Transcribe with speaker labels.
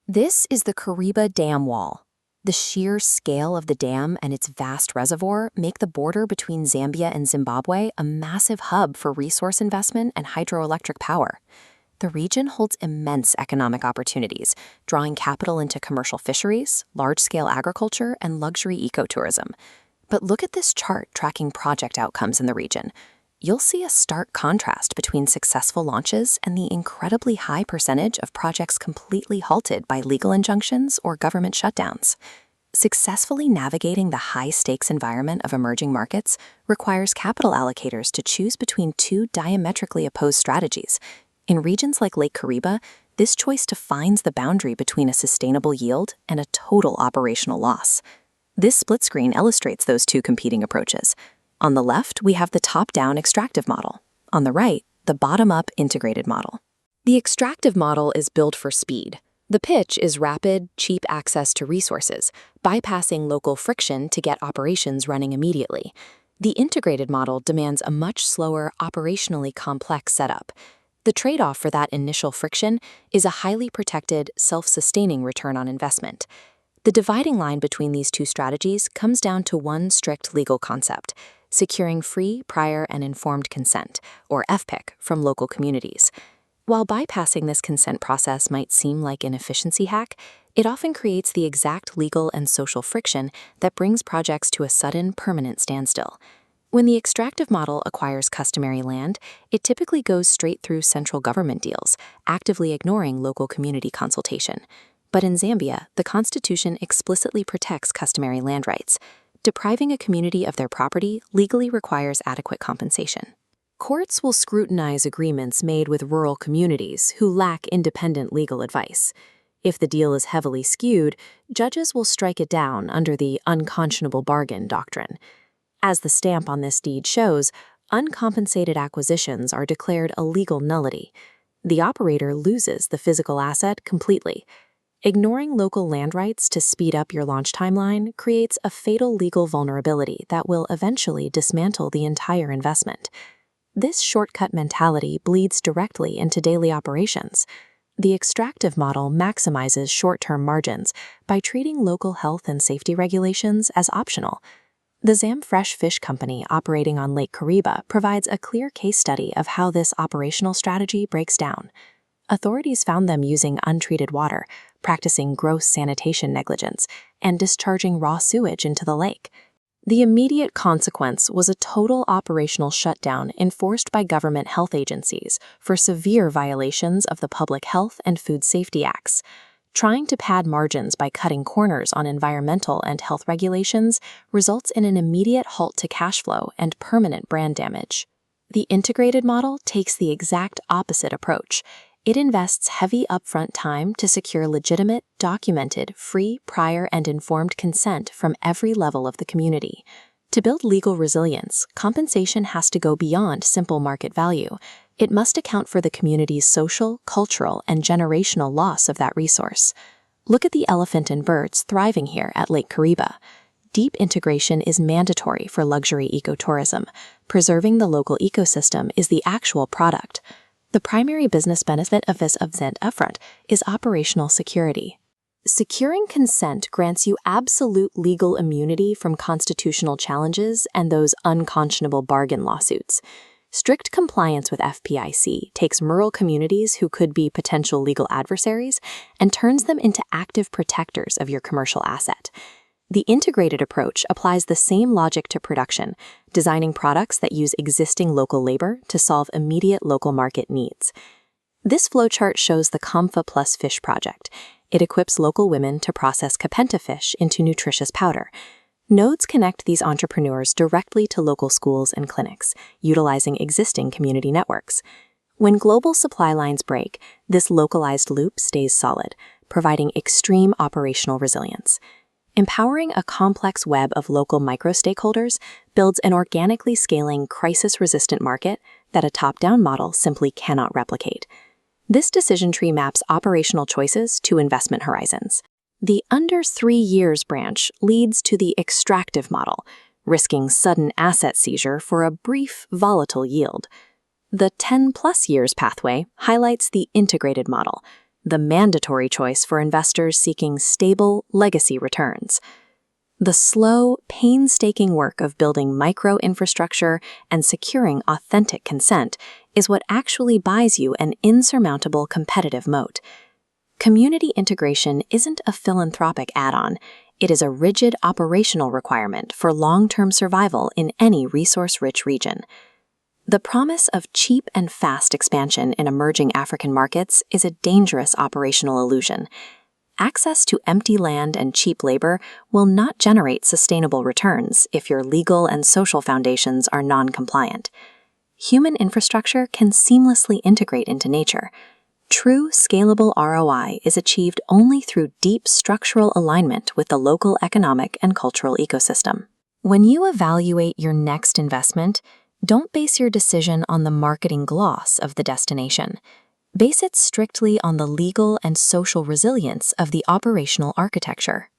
Speaker 1: This is the Kariba Dam Wall. The sheer scale of the dam and its vast reservoir make the border between Zambia and Zimbabwe a massive hub for resource investment and hydroelectric power. The region holds immense economic opportunities, drawing capital into commercial fisheries, large-scale agriculture, and luxury ecotourism. But look at this chart tracking project outcomes in the region. You'll see a stark contrast between successful launches and the incredibly high percentage of projects completely halted by legal injunctions or government shutdowns. Successfully navigating the high-stakes environment of emerging markets requires capital allocators to choose between two diametrically opposed strategies. In regions like Lake Kariba, this choice defines the boundary between a sustainable yield and a total operational loss. This split screen illustrates those two competing approaches. On the left, we have the top-down extractive model. On the right, the bottom-up integrated model. The extractive model is built for speed. The pitch is rapid, cheap access to resources, bypassing local friction to get operations running immediately. The integrated model demands a much slower, operationally complex setup. The trade-off for that initial friction is a highly protected, self-sustaining return on investment. The dividing line between these two strategies comes down to one strict legal concept: securing free, prior, and informed consent, or FPIC, from local communities. While bypassing this consent process might seem like an efficiency hack, it often creates the exact legal and social friction that brings projects to a sudden, permanent standstill. When the extractive model acquires customary land, it typically goes straight through central government deals, actively ignoring local community consultation. But in Zambia, the Constitution explicitly protects customary land rights. Depriving a community of their property legally requires adequate compensation. Courts will scrutinize agreements made with rural communities who lack independent legal advice. If the deal is heavily skewed, judges will strike it down under the unconscionable bargain doctrine. As the stamp on this deed shows, uncompensated acquisitions are declared a legal nullity. The operator loses the physical asset completely. Ignoring local land rights to speed up your launch timeline creates a fatal legal vulnerability that will eventually dismantle the entire investment. This shortcut mentality bleeds directly into daily operations. The extractive model maximizes short-term margins by treating local health and safety regulations as optional. The Zam Fresh Fish Company operating on Lake Kariba provides a clear case study of how this operational strategy breaks down. Authorities found them using untreated water, practicing gross sanitation negligence, and discharging raw sewage into the lake. The immediate consequence was a total operational shutdown enforced by government health agencies for severe violations of the Public Health and Food Safety Acts. Trying to pad margins by cutting corners on environmental and health regulations results in an immediate halt to cash flow and permanent brand damage. The integrated model takes the exact opposite approach. It invests heavy upfront time to secure legitimate, documented, free, prior, and informed consent from every level of the community. To build legal resilience, compensation has to go beyond simple market value. It must account for the community's social, cultural, and generational loss of that resource. Look at the elephant and birds thriving here at Lake Kariba. Deep integration is mandatory for luxury ecotourism. Preserving the local ecosystem is the actual product. The primary business benefit of this event upfront is operational security. Securing consent grants you absolute legal immunity from constitutional challenges and those unconscionable bargain lawsuits. Strict compliance with FPIC takes rural communities who could be potential legal adversaries and turns them into active protectors of your commercial asset. The integrated approach applies the same logic to production, designing products that use existing local labor to solve immediate local market needs. This flowchart shows the Comfa Plus Fish project. It equips local women to process kapenta fish into nutritious powder. Nodes connect these entrepreneurs directly to local schools and clinics, utilizing existing community networks. When global supply lines break, this localized loop stays solid, providing extreme operational resilience. Empowering a complex web of local micro-stakeholders builds an organically scaling, crisis-resistant market that a top-down model simply cannot replicate. This decision tree maps operational choices to investment horizons. The under 3 years branch leads to the extractive model, risking sudden asset seizure for a brief, volatile yield. The 10+ years pathway highlights the integrated model, the mandatory choice for investors seeking stable legacy returns. The slow, painstaking work of building micro-infrastructure and securing authentic consent is what actually buys you an insurmountable competitive moat. Community integration isn't a philanthropic add-on. It is a rigid operational requirement for long-term survival in any resource-rich region. The promise of cheap and fast expansion in emerging African markets is a dangerous operational illusion. Access to empty land and cheap labor will not generate sustainable returns if your legal and social foundations are non-compliant. Human infrastructure can seamlessly integrate into nature. True scalable ROI is achieved only through deep structural alignment with the local economic and cultural ecosystem. When you evaluate your next investment, don't base your decision on the marketing gloss of the destination. Base it strictly on the legal and social resilience of the operational architecture.